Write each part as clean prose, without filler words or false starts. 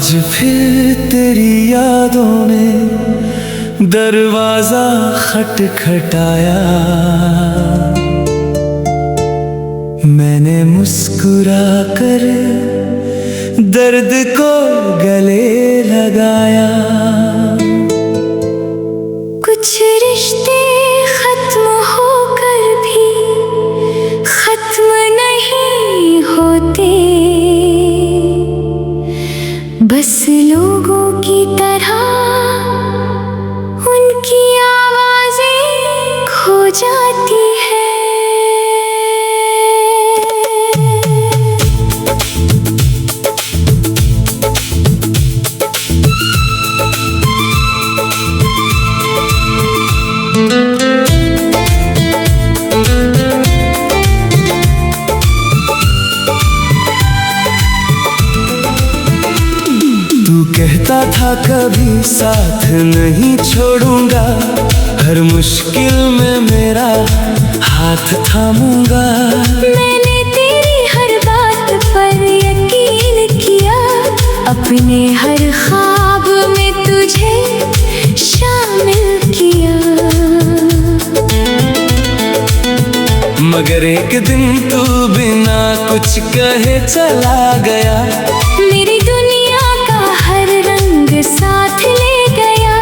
आज फिर तेरी यादों ने दरवाजा खटखटाया। मैंने मुस्कुरा कर दर्द को गले लगाया। कुछ रिश्ते खत्म होकर भी खत्म नहीं होते, बस लोगों की तरह उनकी आवाजें खो जाती है। कहता था कभी साथ नहीं छोड़ूंगा, हर मुश्किल में मेरा हाथ थामूंगा। मैंने तेरी हर बात पर यकीन किया, अपने हर ख्वाब में तुझे शामिल किया। मगर एक दिन तू बिना कुछ कहे चला गया। मेरी दुनिया हर रंग साथ ले गया।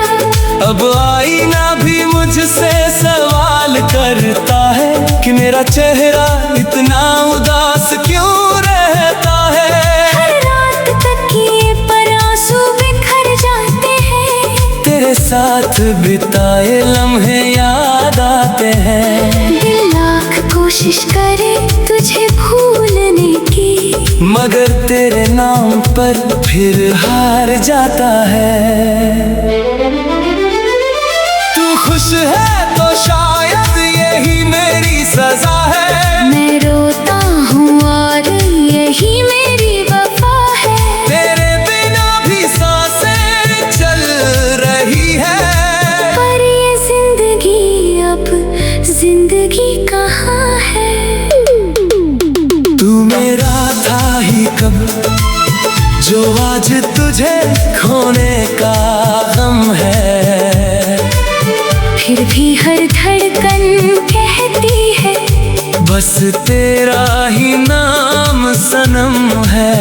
अब आईना भी मुझसे सवाल करता है कि मेरा चेहरा इतना उदास क्यों रहता है। हर रात तकिए पर आंसू बिखर जाते हैं, तेरे साथ बिताए लम्हे याद आते हैं। दिल लाख कोशिश करे तुझे भूलने की, मगर तेरे नाम पर फिर हार जाता है। तू खुश है तो शायद यही मेरी सजा है। मैं रोता हूँ और यही मेरी वफा है। तेरे बिना भी सांसें चल रही है, पर ये जिंदगी अब जिंदगी कहाँ है। तू मेरा था ही कब जो आज तुझे खोने का गम है। फिर भी हर धड़कन कहती है बस तेरा ही नाम सनम है।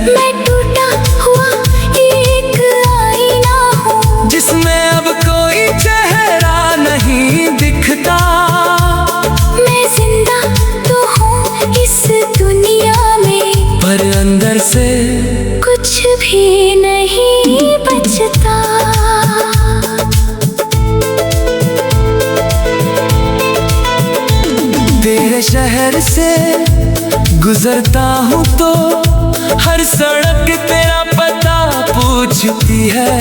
मैं टूटा हुआ एक आईना हूँ, जिसमें अब कोई चेहरा नहीं दिखता। मैं जिंदा तो हूँ इस दुनिया में, पर अंदर से कुछ भी नहीं बचता। तेरे शहर से गुजरता हूँ तो हर सड़क तेरा पता पूछती है।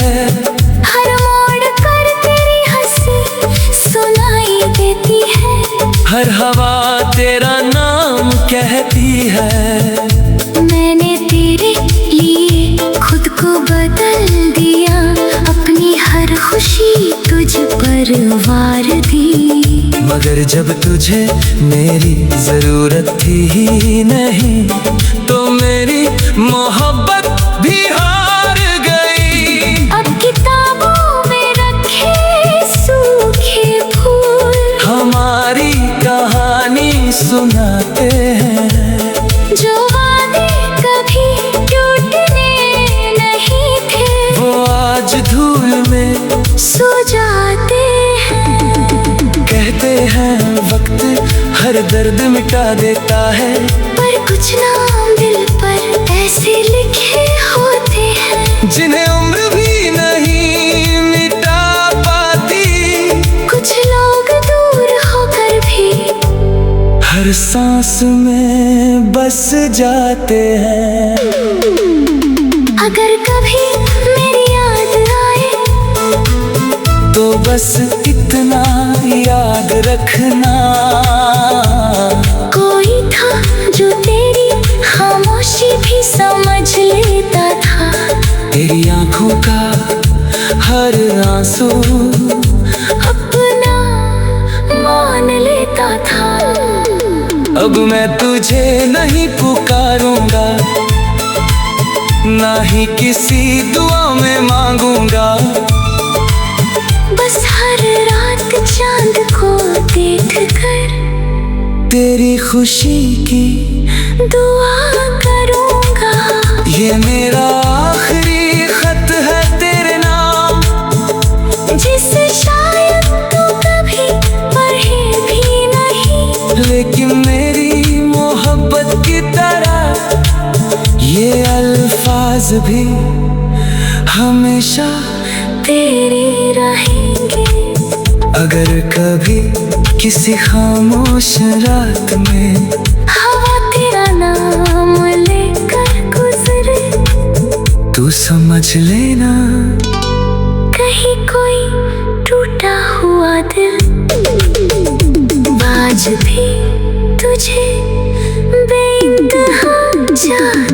हर मोड़ पर तेरी हंसी सुनाई देती है, हर हवा तेरा नाम कहती है। मैंने तेरे लिए खुद को बदल दिया, अपनी हर खुशी तुझ पर वार दी। मगर जब तुझे मेरी जरूरत थी ही नहीं, तो मेरी मोहब्बत भी हार गई। अब किताबों में रखे सूखे फूल हमारी कहानी सुनाते हैं, जो वादे कभी टूटने नहीं थे, वो आज धूल में सो जाते हैं। कहते हैं वक्त हर दर्द मिटा देता है, पर कुछ नाम दिल पर ऐसे लिखे होते हैं, जिन्हें उम्र भी नहीं मिटा पाती। कुछ लोग दूर होकर भी हर सांस में बस जाते हैं। अगर कभी मेरी याद आए तो बस इतना याद रखना, कोई था जो तेरी खामोशी भी समझ लेता था। तेरी आंखों का हर आंसू अपना मान लेता था। अब मैं तुझे नहीं पुकारूंगा, ना ही किसी दुआ में मांगूंगा। बस हर रात चांद को देख कर तेरी खुशी की दुआ करूंगा। ये मेरा आखिरी खत है तेरे नाम, जिसे शायद तू कभी पढ़े भी नहीं, लेकिन मेरी मोहब्बत की तरह ये अल्फाज भी हमेशा तेरे रहेंगे। अगर कभी किसी खामोश रात में हवा तेरा नाम लेकर गुजरे, तू समझ लेना कहीं कोई टूटा हुआ दिल आज भी तुझे बेइंतहा चाहता